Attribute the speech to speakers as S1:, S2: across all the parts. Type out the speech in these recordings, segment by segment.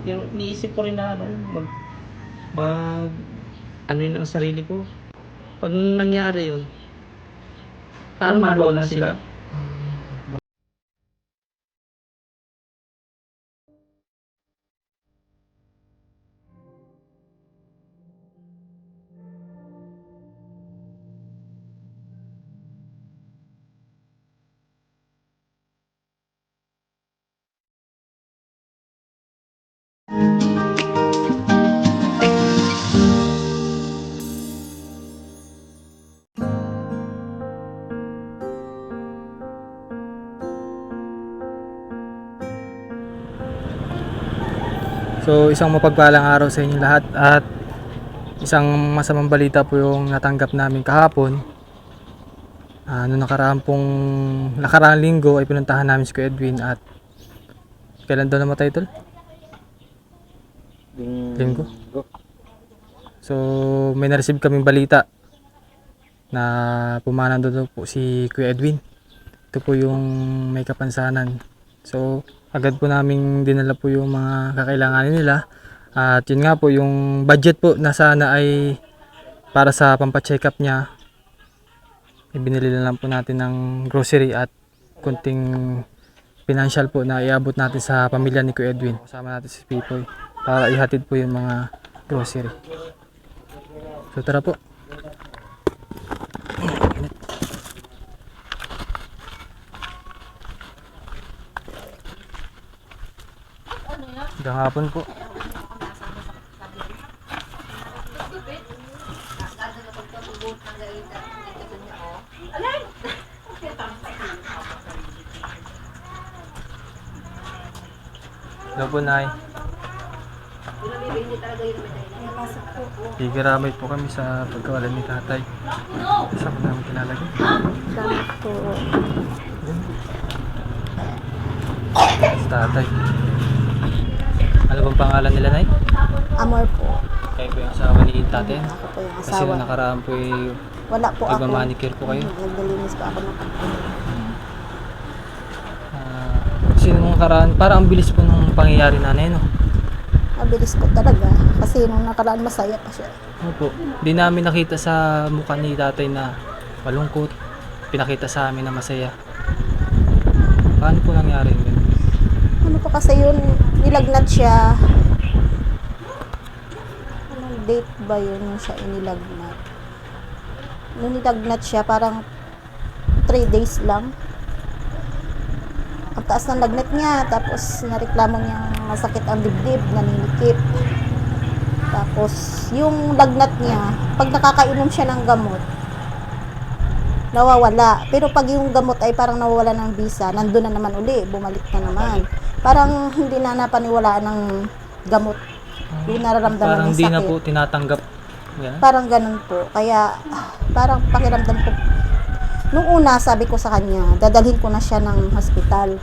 S1: iniisip ko rin na mag ano yun ang sarili ko. Pag nangyari yun, parang mawala sila.
S2: So isang mapagpalang araw sa inyo lahat at isang masamang balita po yung natanggap namin kahapon. Noong nakaraang linggo ay pinuntahan namin si Kuya Edwin at kailan daw namatay tol? Linggo. So may na-receive kaming balita na pumanan daw po si Kuya Edwin. Ito po yung may kapansanan. So agad po naming dinala po yung mga kakailanganin nila. At yun nga po yung budget po na sana ay para sa pampacheck up niya. Ibinili na lang po natin ng grocery at kunting financial po na iabot natin sa pamilya ni Kuya Edwin. Kasama natin si Pipoy para ihatid po yung mga grocery. So tara po. Hanggang hapon po. Hello po, Nay. Gigiramay po kami sa pagkawalan ni tatay. Saan po namin kinalagay?
S3: Salamat po.
S2: Si tatay. Ano bang pangalan nila, Nay?
S3: Amor po.
S2: Kayo po yung asawa ni tatay.
S3: Ako po yung
S2: Kasi
S3: asawa.
S2: nung nakaraan po
S3: Wala po ako.
S2: nagmamanicure po kayo.
S3: Naglilinis po ako ng
S2: Kasi nung nakaraan, parang ang bilis po nung pangyayari, nanay, no?
S3: Mabilis po talaga. Kasi nung nakaraan masaya pa siya.
S2: Opo. Di namin nakita sa mukha ni tatay na malungkot. Pinakita sa amin na masaya. Paano po nangyari yun?
S3: Ano po kasi yun, nilagnat siya. Anong date ba yun nung siya inilagnat? Nung nilagnat siya, parang 3 days lang. Ang taas ng lagnat niya, tapos nareklamo niyang masakit ang dibdib, naninikip. Tapos, yung lagnat niya, pag nakakainom siya ng gamot, nawawala. Pero pag yung gamot ay parang nawawala ng bisa, nandun na naman uli, bumalik na naman. Parang hindi na napaniwalaan ng gamot. Yung nararamdaman
S2: Parang
S3: ng
S2: di
S3: sakit.
S2: na po tinatanggap. Yan.
S3: Parang ganun po. Kaya, parang pakiramdam ko. Nung una, sabi ko sa kanya, dadalhin ko na siya ng hospital.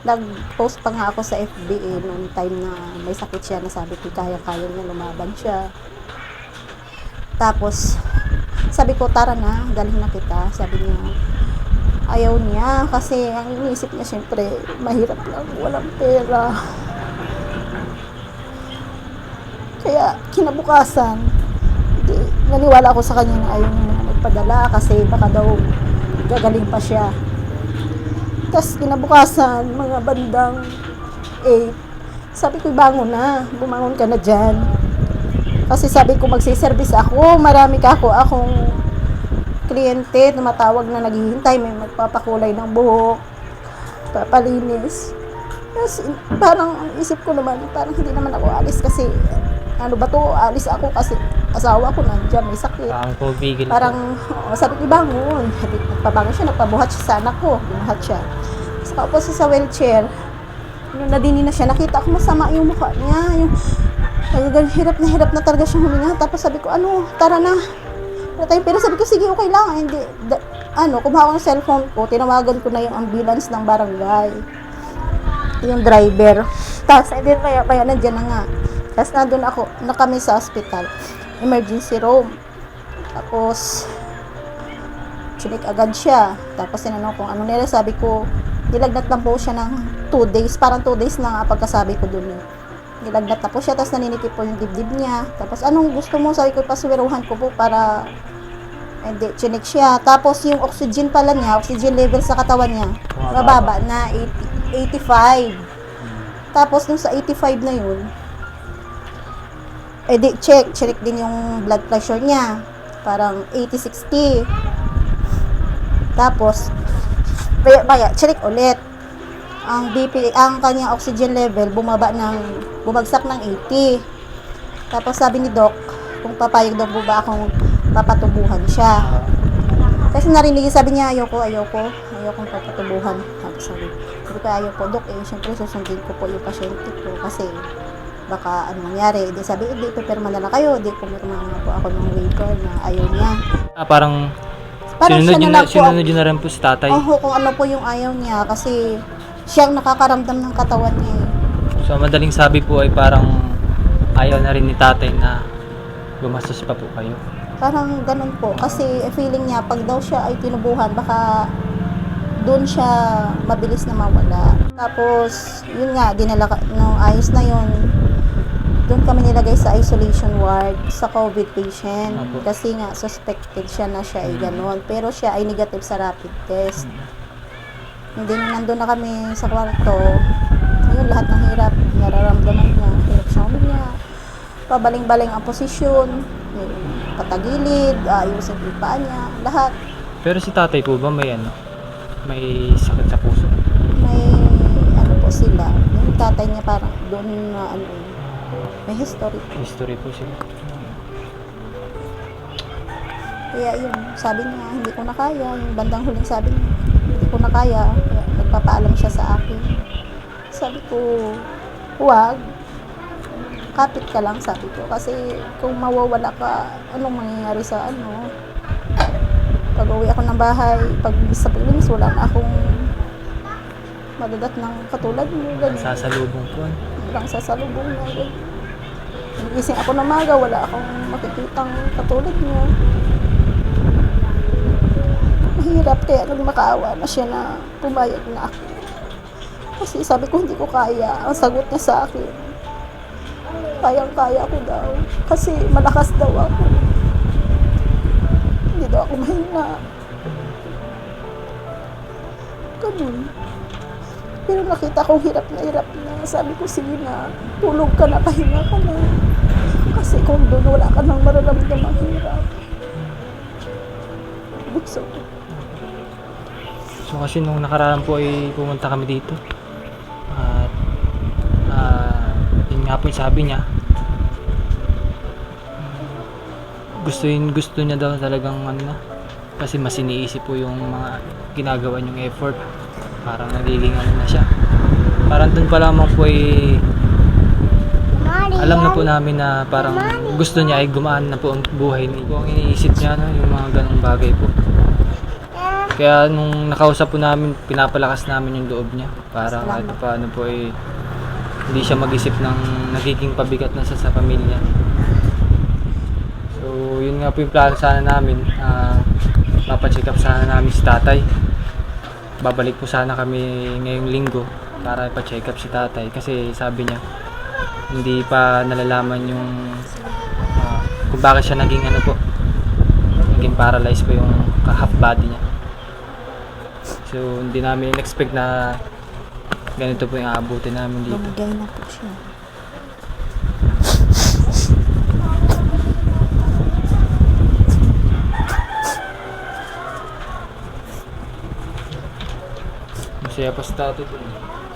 S3: Nag-post pa nga ako sa FB noong time na may sakit siya, na sabi ko, kaya-kaya niya, lumaban siya. Tapos, sabi ko, tara na, dalhin na kita. Sabi niya, ayaw niya kasi ang iniisip niya syempre mahirap lang, walang pera. Kaya kinabukasan, naniwala ako sa kanya na ayaw niya na magpadala kasi baka daw gagaling pa siya. Tapos kinabukasan, mga bandang 8, sabi ko, bumangon ka na dyan. Kasi sabi ko, magsiservice ako, marami akong kliyente, tumatawag na naghihintay, may magpapakulay ng buhok, papalinis. Tapos parang ang isip ko naman, parang hindi naman ako alis kasi ano ba to, alis ako kasi asawa ko nandiyan, may sakit. Parang sabi ko, bangon. Nagpabangon siya, nagpabuhat siya sa anak ko, binuhat siya. Saka po siya sa wheelchair, nung nadini na siya, nakita ko masama yung mukha niya, yung hirap na talaga siyang huminga. Tapos sabi ko, tara na. Pero sabi ko, sige, okay lang. Hindi, kumuha ko ng cellphone ko, tinawagan ko na yung ambulance ng barangay. Yung driver. Tapos, maya nandiyan na nga. Tapos, nandun na kami sa hospital. Emergency room. Tapos, chinik agad siya. Tapos, tinanong kung ano nila. Sabi ko, nilagnat lang po siya ng 2 days. Parang 2 days na nga pagkasabi ko dun. Nilagnat na po siya, tapos naninipit po yung dibdib niya. Tapos, anong gusto mo? Sabi ko, paswiruhan ko po para, hindi, chinik siya. Tapos, yung oxygen pala niya, oxygen level sa katawan niya, mababa na 85. Tapos, nung sa 85 na yun, check din yung blood pressure niya. Parang 80-60. Tapos, check ulit. Ang BP, ang kanyang oxygen level bumagsak ng 80. Tapos sabi ni Doc, kung papayag daw po ba akong papatubuhan siya. Kasi narinig, sabi niya, ayokong papatubuhan. Sabi ko, ayoko, Doc, syempre susundin ko po yung pasyente ko kasi baka ano mangyari. Di sabi, ipipirma na lang kayo. Di pumirma na po ako ng waiver na ayaw niya.
S2: Parang sinunod yun na rin po si tatay.
S3: Kung ano po yung ayaw niya kasi siyang nakakaramdam ng katawan niya.
S2: So madaling sabi po ay parang ayaw na rin ni tatay na gumastos pa po kayo.
S3: Parang ganun po. Kasi feeling niya, pag daw siya ay tinubuhan, baka doon siya mabilis na mawala. Tapos, yun nga, nung ayos na yun, doon kami nilagay sa isolation ward sa COVID patient. Kasi nga, suspected siya na siya ay ganun. Pero siya ay negative sa rapid test. Hindi na nandun na kami sa kwarto. Ayun, lahat ng hirap, nararamdaman niya. Hirap siya niya. Pabaling-baling ang posisyon. Patagilid, ayusin yung paa niya. Lahat.
S2: Pero si tatay po ba may sakit sa puso?
S3: May po sila. Yung tatay niya parang doon na may history.
S2: History po sila.
S3: Kaya yun, sabi niya, hindi ko na kaya. Yung bandang huling sabi niya, hindi ko na kaya. Kaya nagpapaalam siya sa akin. Sabi ko, huwag. Kapit ka lang, sabi ko. Kasi kung mawawala ka, anong mangyayari sa pag uwi ako ng bahay, pag sa Pilipinas, wala na akong madadat ng katulad mo.
S2: Sasalubong po.
S3: Walang sasalubong na. Nagising ako ng maga, wala akong makikitang katulad niya. Mahirap, kaya nung makaawa na siya na pumayag na ako. Kasi sabi ko, hindi ko kaya. Ang sagot niya sa akin, kayang-kaya ko daw. Kasi malakas daw ako. Hindi daw ako mahina. Ganun. Pero nakita kong hirap na. Sabi ko, sige na, tulog ka na, pahinga ka na. Kasi kung doon wala ka nang mararamdam ang hirap. Bukso ko.
S2: So kasi nung nakaraan po ay pumunta kami dito. At yun nga po yung sabi niya. Gusto niya daw talagang kasi mas iniisip po yung mga ginagawa niyong effort. Parang nagiging na siya. Parang dun pa lamang po ay alam na po namin na parang gusto niya ay gumaan na po ang buhay niya. Kung iniisip niya yung mga ganong bagay po. Kaya nung nakausap po namin, pinapalakas namin yung loob niya. Para kahit paano po ay hindi siya mag-isip ng nagiging pabigat na sa pamilya. So yun nga po yung plano sana namin. Papacheck up sana namin si tatay. Babalik po sana kami ngayong linggo para ipa-check up si tatay. Kasi sabi niya, hindi pa nalalaman yung kung bakit siya naging naging paralyzed po yung half body niya. So hindi namin expect na ganito po yung aabutin namin dito.
S3: Bumigay na po siya.
S2: Masaya pa si tatay doon.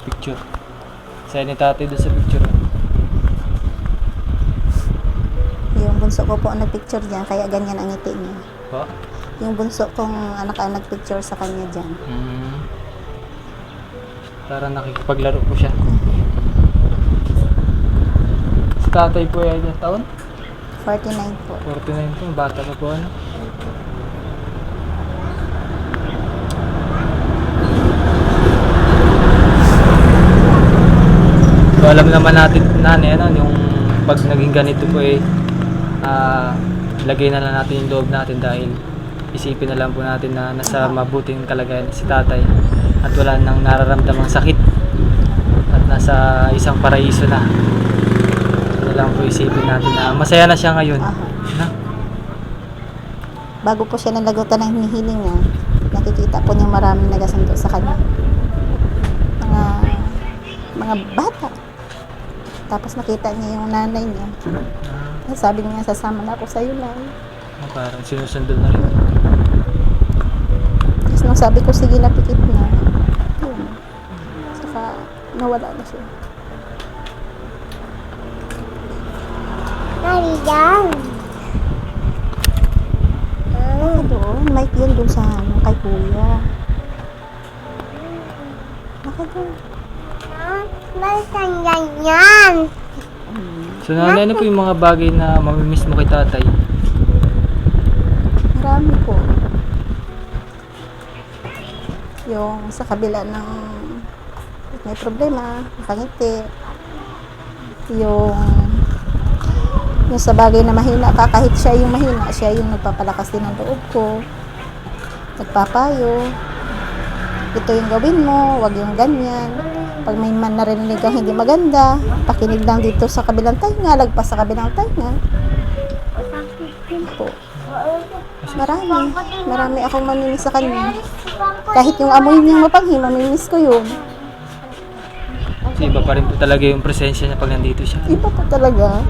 S2: Picture. Saya ni tatay doon sa picture.
S3: Yung bunso ko po ang nagpicture dyan, kaya ganyan ang ngiti niya.
S2: Pa?
S3: Yung bunso kong anak ang nagpicture sa kanya dyan.
S2: Parang nakikipaglaro po siya. Si tatay po ay ilang taon?
S3: 49 po.
S2: 49 po, bata pa po So alam naman natin yung pag naging ganito po lagay na lang natin yung loob natin dahil isipin na lang po natin na nasa mabuting kalagayan si tatay at wala nang nararamdamang sakit at nasa isang paraiso na. lang po isipin natin na masaya na siya ngayon.
S3: Aha.
S2: Na?
S3: Bago po siya nalagutan ng hinihiling niya, nakikita po niya maraming nagasundo sa kanya. Mga bata. Tapos nakita niya yung nanay niya. Sabi niya, sasama na ako sa'yo, Nay.
S2: Parang sinusundo na rin.
S3: Tapos nung sabi ko, sige na, pikit na. Yun. Saka nawala na siya.
S4: Marijan.
S3: Doon, mic yun doon sa kay kuya. Bakit doon?
S4: Balikan yan.
S2: So nanay, ano po yung mga bagay na mamimiss mo kay tatay?
S3: Marami po. Yung sa kabila ng may problema, nakangiti. Yung sa bagay na mahina ka, kahit siya yung mahina, siya yung nagpapalakas din ng loob ko. Nagpapayo. Ito yung gawin mo, wag yung ganyan. Pag may man narinig kang hindi maganda, pakinig lang dito sa kabilang tainga, lagpas sa kabilang tainga. Yun po. Marami akong mamimiss sa kanya. Kahit yung amoy niyang mapanghi, mamimiss ko yun.
S2: Kasi iba pa rin po talaga yung presensya niya pag nandito siya.
S3: Iba po talaga.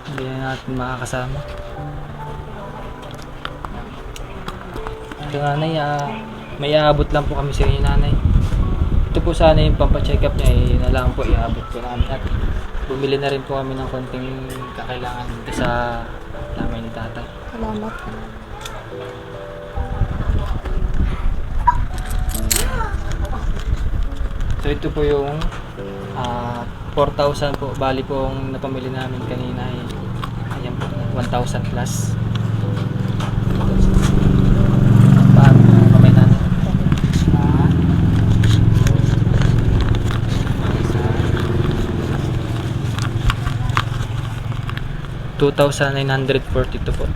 S2: Hindi na natin makakasama. Ito nanay, may aabot lang po kami sa inyo nanay. Ito po sana yung pampacheck up niya, na lang po iabot po namin. At bumili na rin po kami ng konting kakailangan dito sa lamay ni tatay.
S3: Salamat.
S2: So ito po yung 4,000 po, bali po ang napamili namin kanina ay ayan po, 1,000 plus. Paano kamay natin? 2,942 po.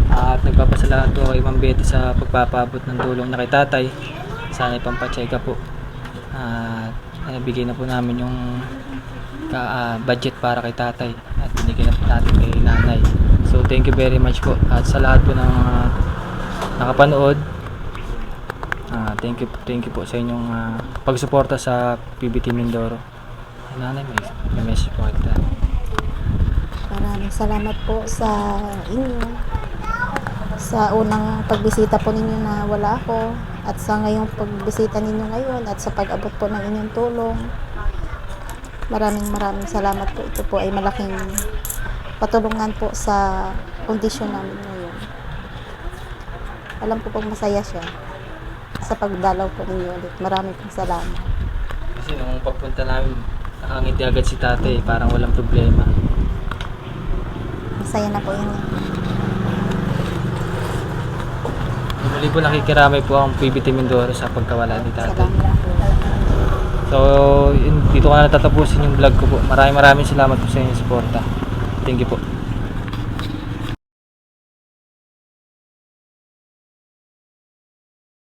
S2: At nagpapasalamat po kay Ma'am Betty sa pagpapabot ng tulong na kay tatay. Sana ipampacheck up po. At bigay na po namin yung budget para kay tatay at binigay na po natin kay nanay. So thank you very much po at sa lahat po ng nakapanood. Thank you po sa inyong pagsuporta sa PBT Mindoro. Nanay, may message po kita.
S3: Maraming salamat po sa inyo. Sa unang pagbisita po ninyo na wala ako. At sa ngayong pagbisita ninyo ngayon. At sa pag-abot po ng inyong tulong. Maraming salamat po. Ito po ay malaking patulungan po sa kondisyon namin ngayon. Alam ko pong masaya siya sa pagdalaw po ninyo ulit. Maraming pong salamat.
S2: Kasi nung pagpunta namin, nakangiti agad si tatay, parang walang problema.
S3: Masaya na po yun.
S2: Muli po nakikiramay po ang PBT Mindoro sa pagkawala ni tatay.
S3: Salamat po.
S2: So, dito ko na natatapusin yung vlog ko po. Maraming salamat po sa inyong suporta. Thank you po.